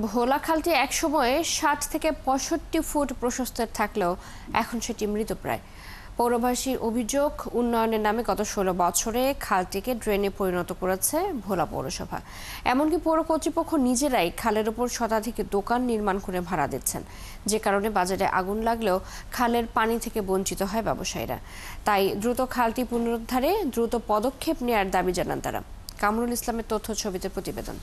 ভোলা খালটি একসময়ে ৬০ থেকে ৬৫ ফুট প্রশস্তের থাকলেও এখন সেটি মৃতপ্রায়। পৌরবাসীর অভিযোগ, উন্নয়নের নামে গত ১৬ বছরে খালটিকে ড্রেনে পরিণত করেছে ভোলা পৌরসভা। এমনকি পৌর কর্তৃপক্ষ নিজেরাই খালের ওপর শতাধিক দোকান নির্মাণ করে ভাড়া দিচ্ছেন, যে কারণে বাজারে আগুন লাগলেও খালের পানি থেকে বঞ্চিত হয় ব্যবসায়ীরা। তাই দ্রুত খালটি পুনরুদ্ধারে দ্রুত পদক্ষেপ নেওয়ার দাবি জানান তারা। কামরুল ইসলামের তথ্য ছবিতে প্রতিবেদন।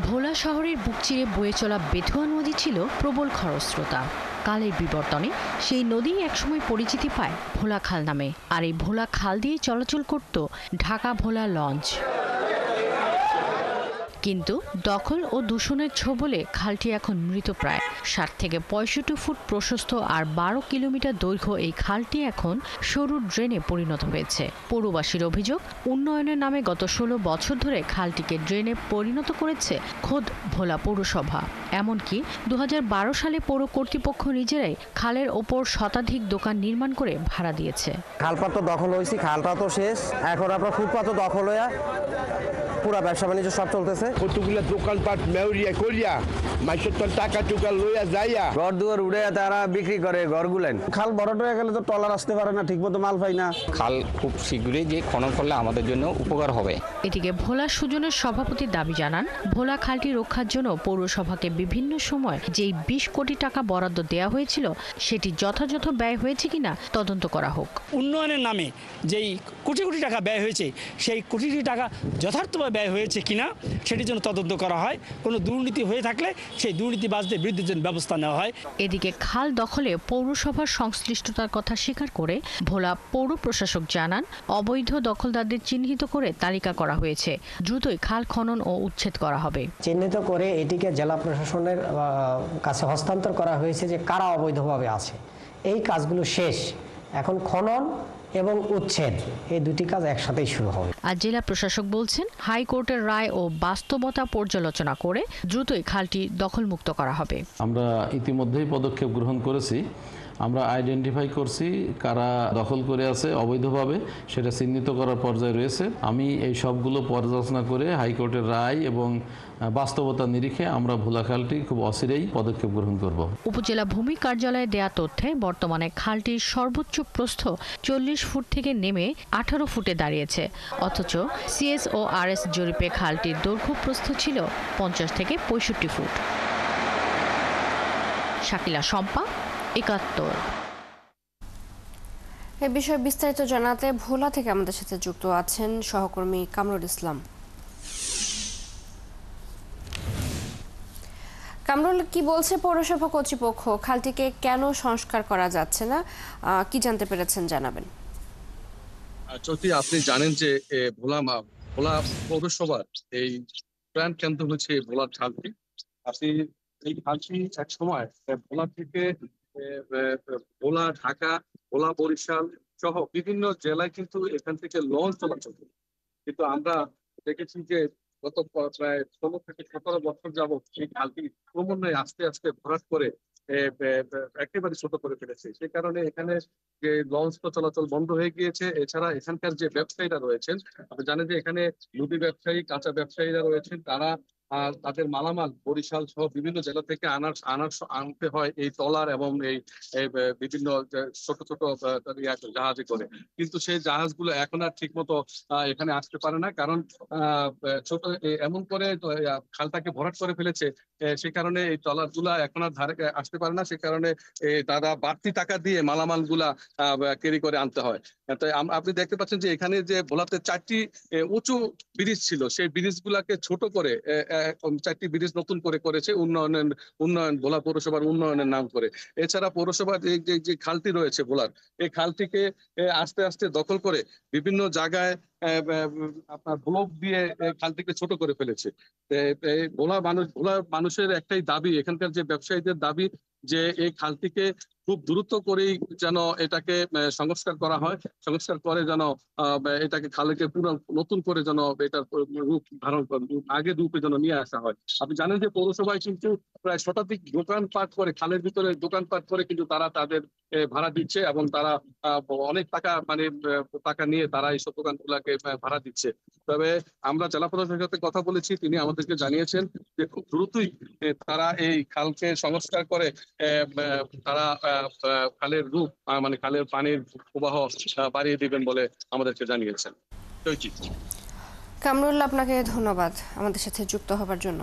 ভোলা শহরের বুক চিরে বয়ে চলা বেথুয়া নদী ছিল প্রবল খরস্রোতা। কালের বিবর্তনে সেই নদী একসময় পরিচিতি পায় ভোলা খাল নামে। আর এই ভোলা খাল দিয়ে চলাচল করত ঢাকা ভোলা লঞ্চ। কিন্তু দখল ও দূষণের ছোবলে খালটি এখন মৃতপ্রায়। ৬০ থেকে ৬৫ ফুট প্রশস্ত আর ১২ কিলোমিটার দৈর্ঘ্য এই খালটি এখন সরু ড্রেনে পরিণত হয়েছে। পৌরবাসীর অভিযোগ, উন্নয়নের নামে গত ১৬ বছর ধরে খালটিকে ড্রেনে পরিণত করেছে খোদ ভোলা পৌরসভা। এমনকি ২০১২ সালে পৌর কর্তৃপক্ষ নিজেরাই খালের ওপর শতাধিক দোকান নির্মাণ করে ভাড়া দিয়েছে। খালপাত তো দখল হয়েছে, খালটা তো শেষ, এখন আপনার ফুটপাত দখল হয়ে পুরা ব্যবসা বাণিজ্য সব চলতেছে। কতগুলো দোকানপাট মেউরিয়া করিয়া মাইসের তো টাকা টুকা লইয়া যাইয়া ঘর দুয়ার উড়ে তারা বিক্রি করে ঘরগুলেন। খাল বড় হয়ে গেলে তো টলার আসতে পারে না, ঠিকমতো মাল পাই না। খাল খুব শীঘ্রই যে খনন করলে আমাদের জন্য উপকার হবে। এদিকে ভোলা সুজনের সভাপতি দাবি জানান, ভোলা খালটি রক্ষার জন্য পৌরসভাকে বিভিন্ন সময় যেই ২০ কোটি টাকা বরাদ্দ দেওয়া হয়েছিল সেটি যথাযথ ব্যয় হয়েছে কিনা তদন্ত করা হোক। উন্নয়নের নামে যেই কোটি কোটি টাকা ব্যয় হয়েছে সেই কোটি কোটি টাকা যথার্থভাবে ব্যয় হয়েছে কিনা সেটির জন্য তদন্ত করা হয়। কোনো দুর্নীতি হয়ে থাকলে সেই দুর্নীতিবাজদের বিরুদ্ধে যেন ব্যবস্থা নেওয়া হয়। এদিকে খাল দখলে পৌরসভার সংশ্লিষ্টতার কথা স্বীকার করে ভোলা পৌর প্রশাসক জানান, অবৈধ দখলদারদের চিহ্নিত করে তালিকা করা হয়েছে। দ্রুতই খাল খনন ও উচ্ছেদ করা হবে। চিহ্নিত করে এটিকে জেলা প্রশাসনের কাছে হস্তান্তর করা হয়েছে যে কারা অবৈধভাবে আছে। এই কাজগুলো শেষ, এখন খনন এবং উচ্ছেদ এই দুটি কাজ একসাথেই শুরু হবে। আর জেলা প্রশাসক বলছেন, হাইকোর্টের রায় ও বাস্তবতা পর্যালোচনা করে দ্রুতই খালটি দখলমুক্ত করা হবে। আমরা ইতিমধ্যেই পদক্ষেপ গ্রহণ করেছি। আমরা আইডেন্টিফাই করছি কারা দখল করে আছে অবৈধভাবে, সেটা চিহ্নিত করার পর্যায়ে রয়েছে। আমি এই সবগুলো পর্যালোচনা করে হাইকোর্টের রায় এবং বাস্তবতা নিরিখে আমরা ভোলা খালটি খুব অচিরেই পদক্ষেপ গ্রহণ করব। উপজেলা ভূমি কার্যালয়ে দেয়া তথ্যে বর্তমানে খালটির সর্বোচ্চ প্রস্থ ৪০ ফুট থেকে নেমে ১৮ ফুটে দাঁড়িয়েছে। অথচ সিএস ও আরএস জরিপে খালটির দৈর্ঘ্য প্রস্থ ছিল ৫০ থেকে ৬৫ ফুট। শাকিলা শম্পা, ৭১। এ বিষয়ে বিস্তারিত জানাতে ভোলা থেকে আমাদের সাথে যুক্ত আছেন সহকর্মী কামরুল ইসলাম। কামরুল, কি বলছে পৌরসভা কর্তৃপক্ষ? খালটিকে কেন সংস্কার করা যাচ্ছে না, কি জানতে পেরেছেন জানাবেন। যদি আপনি জানেন যে ভোলা পৌরসভার এই প্রাণ কেন্দ্র হচ্ছে ভোলার খালটি। আপনি এই খালটি এক সময় ভোলা থেকে ভোলা, ঢাকা, ভোলা, বরিশাল সহ বিভিন্ন জেলায় কিন্তু এখান থেকে লঞ্চ চলাচল করে। কিন্তু আমরা দেখেছি যে গত প্রায় ১৬ থেকে ১৭ বছর যাবৎ এই খালটি ক্রমান্বয়ে আস্তে আস্তে ভরাট করে একেবারে ছোট করে ফেলেছে। সে কারণে এখানে যে লঞ্চ চলাচল বন্ধ হয়ে গিয়েছে। এছাড়া এখানকার যে ব্যবসায়ীরা রয়েছেন, আপনি জানেন যে এখানে মুদি ব্যবসায়ী, কাঁচা ব্যবসায়ীরা রয়েছেন, তারা তাদের মালামাল বরিশাল সহ বিভিন্ন জেলা থেকে আনতে হয় এই ট্রলার এবং এই বিভিন্ন ছোট ছোট জাহাজে করে। কিন্তু সেই জাহাজগুলো এখন আর ঠিক মতো এখানে আসতে পারে না, কারণ ছোট এমন করে খালটাকে ভরাট করে ফেলেছে। সে কারণে এই ট্রলার গুলা এখন আর ধারে আসতে পারে না। সে কারণে তারা বাড়তি টাকা দিয়ে মালামাল গুলা ক্যারি করে আনতে হয়। তাই আপনি দেখতে পাচ্ছেন যে এখানে যে ভোলাতে ৪টি উঁচু ব্রিজ ছিল, সেই ব্রিজ গুলাকে ছোট করে ৪টি ব্রিজ নতুন করে করেছে উন্নয়ন ভোলা পৌরসভার উন্নয়নের নাম করে। এছাড়া পৌরসভার যে খালটি রয়েছে ভোলার, এই খালটিকে আস্তে আস্তে দখল করে বিভিন্ন জায়গায় আপনার ব্লক দিয়ে খালটিকে ছোট করে ফেলেছে। ভোলা মানুষের একটাই দাবি, এখানকার যে ব্যবসায়ীদের দাবি যে এই খালটিকে খুব দ্রুত করেই যেন এটাকে সংস্কার করা হয়, সংস্কার করে যেন এটাকে খালকে পুরো নতুন করে যেন এটার রূপ ধারণ আগের রূপে যেন নিয়ে আসা হয়। আপনি জানেন যে পৌরসভায় কিন্তু প্রায় শতাধিক দোকানপাট করে, খালের ভিতরে দোকানপাট করে কিন্তু তারা তাদের ভাড়া দিচ্ছে এবং তারা অনেক টাকা টাকা নিয়ে তারা এইসব দোকানগুলোকে ভাড়া দিচ্ছে। তবে আমরা জেলা প্রশাসকের সাথে কথা বলেছি, তিনি আমাদেরকে জানিয়েছেন যে খুব দ্রুতই তারা এই খালকে সংস্কার করে তারা খালের রূপ খালের পানির প্রবাহ বাড়িয়ে দিবেন বলে আমাদেরকে জানিয়েছেন। কামরুল্লাহ, আপনাকে ধন্যবাদ আমাদের সাথে যুক্ত হবার জন্য।